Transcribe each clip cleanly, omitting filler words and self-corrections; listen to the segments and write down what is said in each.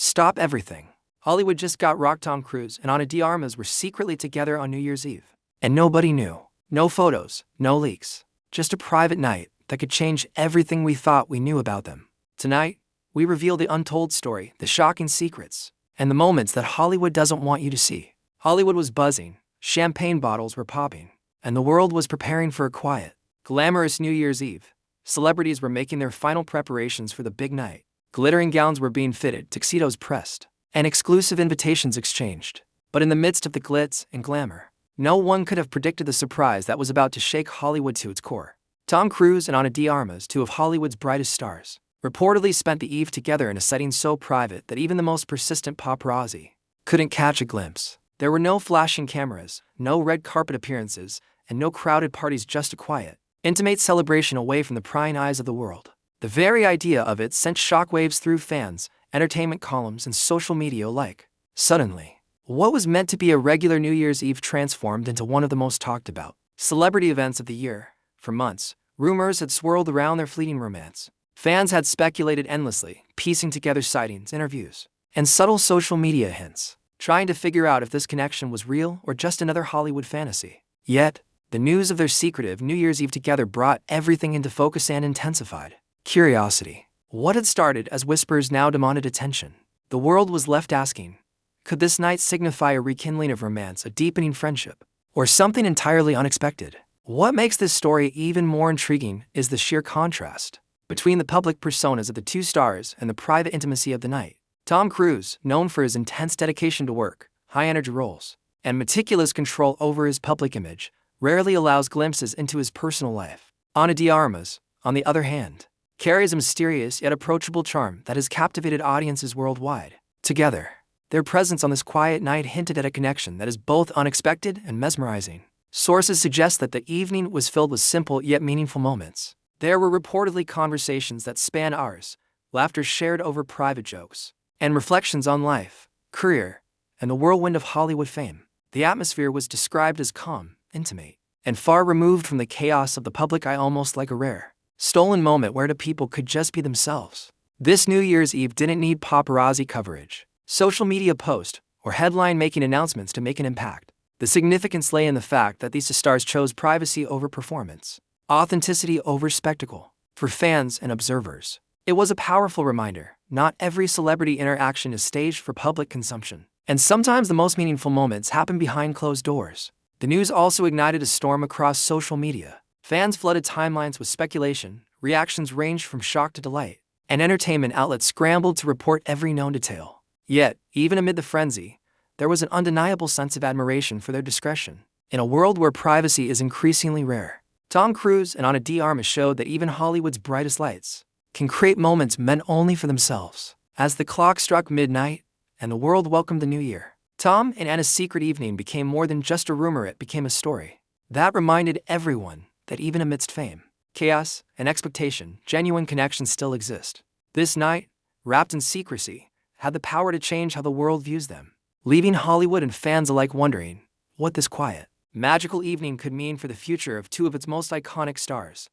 Stop everything. Hollywood just got rocked. Tom Cruise and Ana de Armas were secretly together on New Year's Eve. And nobody knew. No photos, no leaks. Just a private night that could change everything we thought we knew about them. Tonight, we reveal the untold story, the shocking secrets, and the moments that Hollywood doesn't want you to see. Hollywood was buzzing, champagne bottles were popping, and the world was preparing for a quiet, glamorous New Year's Eve. Celebrities were making their final preparations for the big night. Glittering gowns were being fitted, tuxedos pressed, and exclusive invitations exchanged. But in the midst of the glitz and glamour, no one could have predicted the surprise that was about to shake Hollywood to its core. Tom Cruise and Ana de Armas, two of Hollywood's brightest stars, reportedly spent the eve together in a setting so private that even the most persistent paparazzi couldn't catch a glimpse. There were no flashing cameras, no red carpet appearances, and no crowded parties, just a quiet, intimate celebration away from the prying eyes of the world. The very idea of it sent shockwaves through fans, entertainment columns, and social media alike. Suddenly, what was meant to be a regular New Year's Eve transformed into one of the most talked about celebrity events of the year. For months, rumors had swirled around their fleeting romance. Fans had speculated endlessly, piecing together sightings, interviews, and subtle social media hints, trying to figure out if this connection was real or just another Hollywood fantasy. Yet, the news of their secretive New Year's Eve together brought everything into focus and intensified curiosity. What had started as whispers now demanded attention. The world was left asking, could this night signify a rekindling of romance, a deepening friendship, or something entirely unexpected? What makes this story even more intriguing is the sheer contrast between the public personas of the two stars and the private intimacy of the night. Tom Cruise, known for his intense dedication to work, high-energy roles, and meticulous control over his public image, rarely allows glimpses into his personal life. Ana de Armas, on the other hand, carries a mysterious yet approachable charm that has captivated audiences worldwide. Together, their presence on this quiet night hinted at a connection that is both unexpected and mesmerizing. Sources suggest that the evening was filled with simple yet meaningful moments. There were reportedly conversations that span hours, laughter shared over private jokes, and reflections on life, career, and the whirlwind of Hollywood fame. The atmosphere was described as calm, intimate, and far removed from the chaos of the public eye, almost like a rare, stolen moment where the people could just be themselves. This New Year's Eve didn't need paparazzi coverage, social media posts, or headline-making announcements to make an impact. The significance lay in the fact that these stars chose privacy over performance, authenticity over spectacle. For fans and observers, it was a powerful reminder: not every celebrity interaction is staged for public consumption, and sometimes the most meaningful moments happen behind closed doors. The news also ignited a storm across social media. Fans flooded timelines with speculation, reactions ranged from shock to delight, and entertainment outlets scrambled to report every known detail. Yet, even amid the frenzy, there was an undeniable sense of admiration for their discretion. In a world where privacy is increasingly rare, Tom Cruise and Ana de Armas showed that even Hollywood's brightest lights can create moments meant only for themselves. As the clock struck midnight and the world welcomed the new year, Tom and Ana's secret evening became more than just a rumor. It became a story that reminded everyone that even amidst fame, chaos, and expectation, genuine connections still exist. This night, wrapped in secrecy, had the power to change how the world views them, leaving Hollywood and fans alike wondering what this quiet, magical evening could mean for the future of two of its most iconic stars.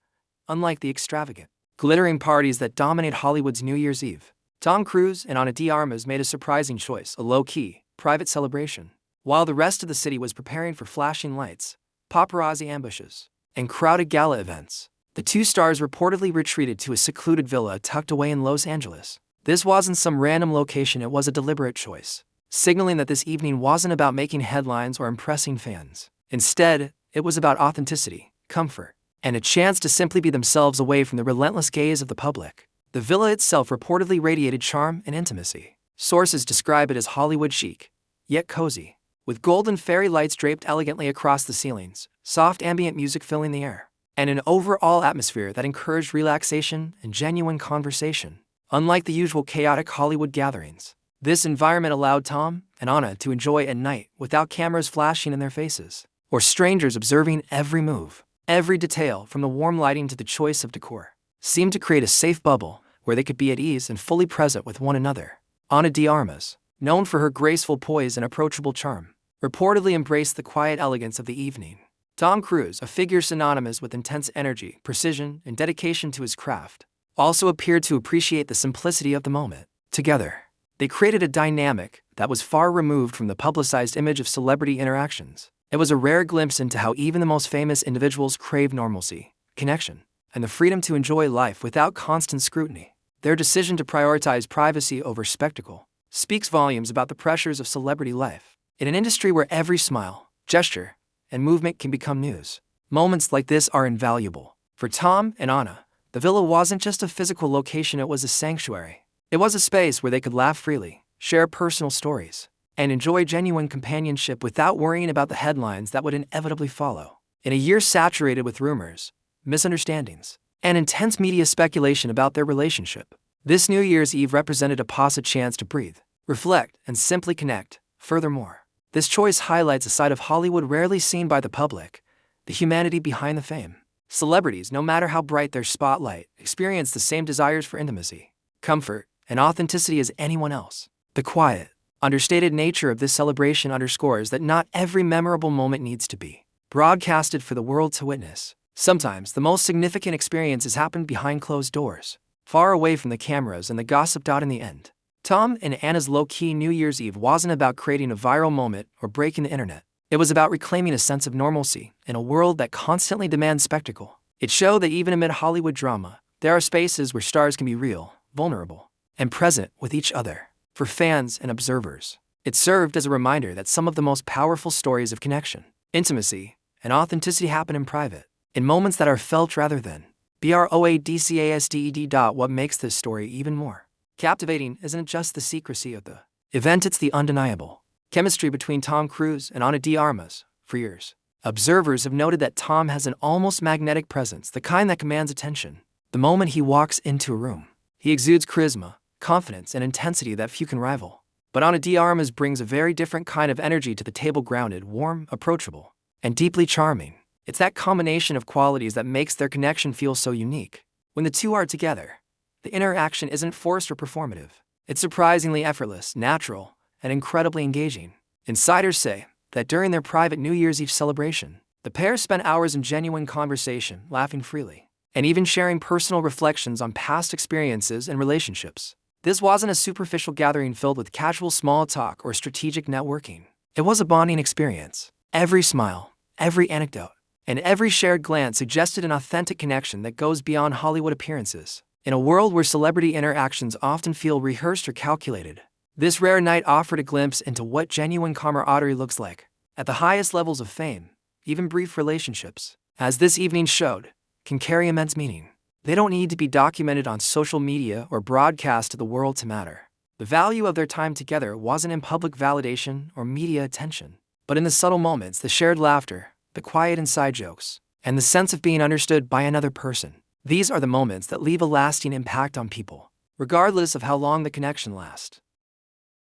Unlike the extravagant, glittering parties that dominate Hollywood's New Year's Eve, Tom Cruise and Ana de Armas made a surprising choice: a low-key, private celebration. While the rest of the city was preparing for flashing lights, paparazzi ambushes, and crowded gala events, the two stars reportedly retreated to a secluded villa tucked away in Los Angeles. This wasn't some random location, it was a deliberate choice, signaling that this evening wasn't about making headlines or impressing fans. Instead, it was about authenticity, comfort, and a chance to simply be themselves away from the relentless gaze of the public. The villa itself reportedly radiated charm and intimacy. Sources describe it as Hollywood chic, yet cozy, with golden fairy lights draped elegantly across the ceilings, soft ambient music filling the air, and an overall atmosphere that encouraged relaxation and genuine conversation. Unlike the usual chaotic Hollywood gatherings, this environment allowed Tom and Ana to enjoy a night without cameras flashing in their faces, or strangers observing every move. Every detail, from the warm lighting to the choice of decor, seemed to create a safe bubble where they could be at ease and fully present with one another. Ana de Armas, known for her graceful poise and approachable charm, reportedly embraced the quiet elegance of the evening. Tom Cruise, a figure synonymous with intense energy, precision, and dedication to his craft, also appeared to appreciate the simplicity of the moment. Together, They created a dynamic that was far removed from the publicized image of celebrity interactions. It was a rare glimpse into how even the most famous individuals crave normalcy, connection, and the freedom to enjoy life without constant scrutiny. Their decision to prioritize privacy over spectacle speaks volumes about the pressures of celebrity life. In an industry where every smile, gesture, and movement can become news, moments like this are invaluable. For Tom and Anna, the villa wasn't just a physical location, it was a sanctuary. It was a space where they could laugh freely, share personal stories, and enjoy genuine companionship without worrying about the headlines that would inevitably follow. In a year saturated with rumors, misunderstandings, and intense media speculation about their relationship, this New Year's Eve represented a pause, a chance to breathe, reflect, and simply connect. Furthermore, this choice highlights a side of Hollywood rarely seen by the public: the humanity behind the fame. Celebrities, no matter how bright their spotlight, experience the same desires for intimacy, comfort, and authenticity as anyone else. The quiet, understated nature of this celebration underscores that not every memorable moment needs to be broadcasted for the world to witness. Sometimes the most significant experiences happen behind closed doors, far away from the cameras and the gossip. In the end, Tom and Anna's low-key New Year's Eve wasn't about creating a viral moment or breaking the internet. It was about reclaiming a sense of normalcy in a world that constantly demands spectacle. It showed that even amid Hollywood drama, there are spaces where stars can be real, vulnerable, and present with each other. For fans and observers, it served as a reminder that some of the most powerful stories of connection, intimacy, and authenticity happen in private, in moments that are felt rather than broadcasted. What makes this story even more captivating isn't just the secrecy of the event, it's the undeniable chemistry between Tom Cruise and Ana de Armas. For years, observers have noted that Tom has an almost magnetic presence, the kind that commands attention. The moment he walks into a room, he exudes charisma, confidence, and intensity that few can rival. But Ana de Armas brings a very different kind of energy to the table: grounded, warm, approachable, and deeply charming. It's that combination of qualities that makes their connection feel so unique. When the two are together, the interaction isn't forced or performative. It's surprisingly effortless, natural, and incredibly engaging. Insiders say that during their private New Year's Eve celebration, the pair spent hours in genuine conversation, laughing freely, and even sharing personal reflections on past experiences and relationships. This wasn't a superficial gathering filled with casual small talk or strategic networking. It was a bonding experience. Every smile, every anecdote, and every shared glance suggested an authentic connection that goes beyond Hollywood appearances. In a world where celebrity interactions often feel rehearsed or calculated, this rare night offered a glimpse into what genuine camaraderie looks like. At the highest levels of fame, even brief relationships, as this evening showed, can carry immense meaning. They don't need to be documented on social media or broadcast to the world to matter. The value of their time together wasn't in public validation or media attention, but in the subtle moments, the shared laughter, the quiet inside jokes, and the sense of being understood by another person. These are the moments that leave a lasting impact on people, regardless of how long the connection lasts.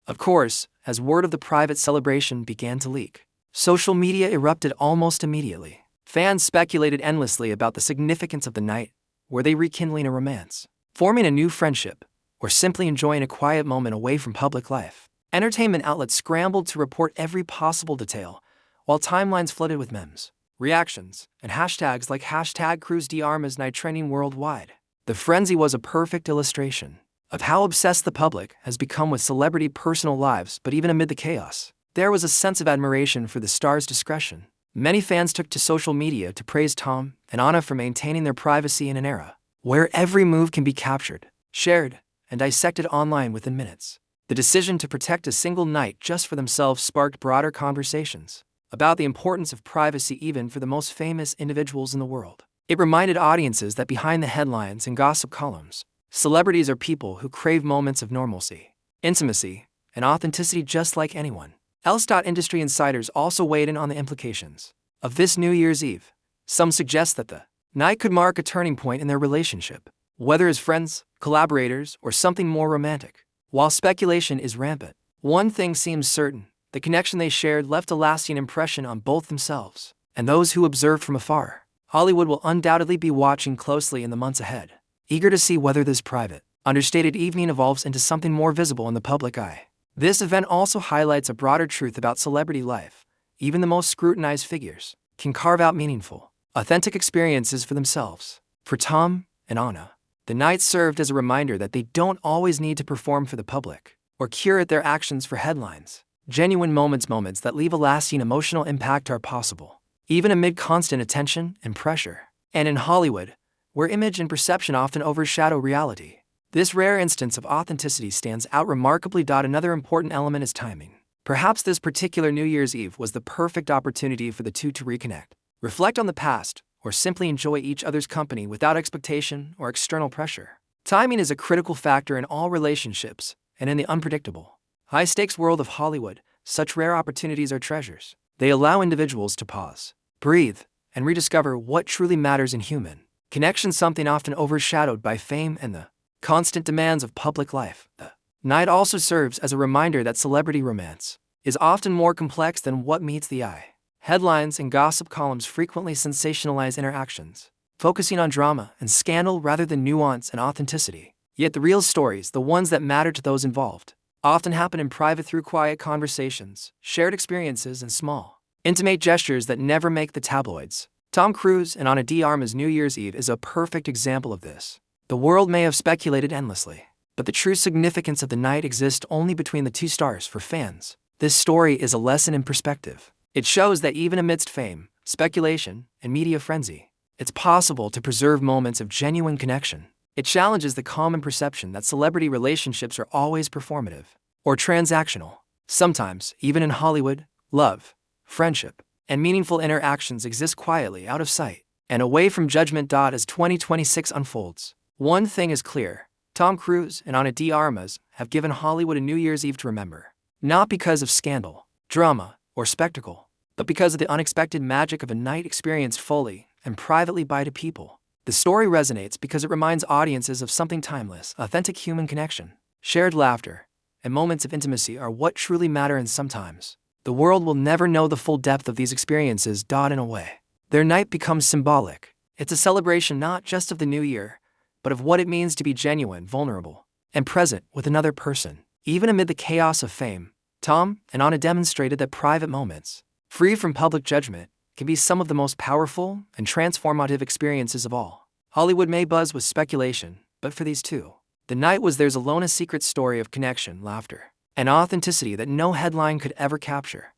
Of course, as word of the private celebration began to leak, social media erupted almost immediately. Fans speculated endlessly about the significance of the night. Were they rekindling a romance, forming a new friendship, or simply enjoying a quiet moment away from public life? Entertainment outlets scrambled to report every possible detail, while timelines flooded with memes, reactions, and hashtags like #CruiseDarmasNight trending worldwide. The frenzy was a perfect illustration of how obsessed the public has become with celebrity personal lives. But even amid the chaos, there was a sense of admiration for the stars' discretion. Many fans took to social media to praise Tom and Anna for maintaining their privacy in an era where every move can be captured, shared, and dissected online within minutes. The decision to protect a single night just for themselves sparked broader conversations about the importance of privacy even for the most famous individuals in the world. It reminded audiences that behind the headlines and gossip columns, celebrities are people who crave moments of normalcy, intimacy, and authenticity just like anyone else. Industry insiders also weighed in on the implications of this New Year's Eve. Some suggest that the night could mark a turning point in their relationship, whether as friends, collaborators, or something more romantic. While speculation is rampant, one thing seems certain: the connection they shared left a lasting impression on both themselves and those who observed from afar. Hollywood will undoubtedly be watching closely in the months ahead, eager to see whether this private, understated evening evolves into something more visible in the public eye. This event also highlights a broader truth about celebrity life. Even the most scrutinized figures can carve out meaningful, authentic experiences for themselves. For Tom and Anna, the night served as a reminder that they don't always need to perform for the public. or curate their actions for headlines. Genuine moments that leave a lasting emotional impact are possible, even amid constant attention and pressure. And in Hollywood, where image and perception often overshadow reality, this rare instance of authenticity stands out remarkably. Another important element is timing. Perhaps this particular New Year's Eve was the perfect opportunity for the two to reconnect, reflect on the past, or simply enjoy each other's company without expectation or external pressure. Timing is a critical factor in all relationships, and in the unpredictable, high-stakes world of Hollywood, such rare opportunities are treasures. They allow individuals to pause, breathe, and rediscover what truly matters in human connection, something often overshadowed by fame and the constant demands of public life. The night also serves as a reminder that celebrity romance is often more complex than what meets the eye. Headlines and gossip columns frequently sensationalize interactions, focusing on drama and scandal rather than nuance and authenticity. Yet the real stories, the ones that matter to those involved, often happen in private through quiet conversations, shared experiences, and small, intimate gestures that never make the tabloids. Tom Cruise and Ana de Armas' New Year's Eve is a perfect example of this. The world may have speculated endlessly, but the true significance of the night exists only between the two stars. For fans, this story is a lesson in perspective. It shows that even amidst fame, speculation, and media frenzy, it's possible to preserve moments of genuine connection. It challenges the common perception that celebrity relationships are always performative or transactional. Sometimes, even in Hollywood, love, friendship, and meaningful interactions exist quietly out of sight and away from judgment. As 2026 unfolds, one thing is clear: Tom Cruise and Ana de Armas have given Hollywood a New Year's Eve to remember, not because of scandal, drama, or spectacle, but because of the unexpected magic of a night experienced fully and privately by two people. The story resonates because it reminds audiences of something timeless: authentic human connection, shared laughter, and moments of intimacy are what truly matter. And sometimes, the world will never know the full depth of these experiences. In a way, their night becomes symbolic. It's a celebration not just of the new year, but of what it means to be genuine, vulnerable, and present with another person. Even amid the chaos of fame, Tom and Ana demonstrated that private moments, free from public judgment, can be some of the most powerful and transformative experiences of all. Hollywood may buzz with speculation, but for these two, the night was theirs alone, a secret story of connection, laughter, and authenticity that no headline could ever capture.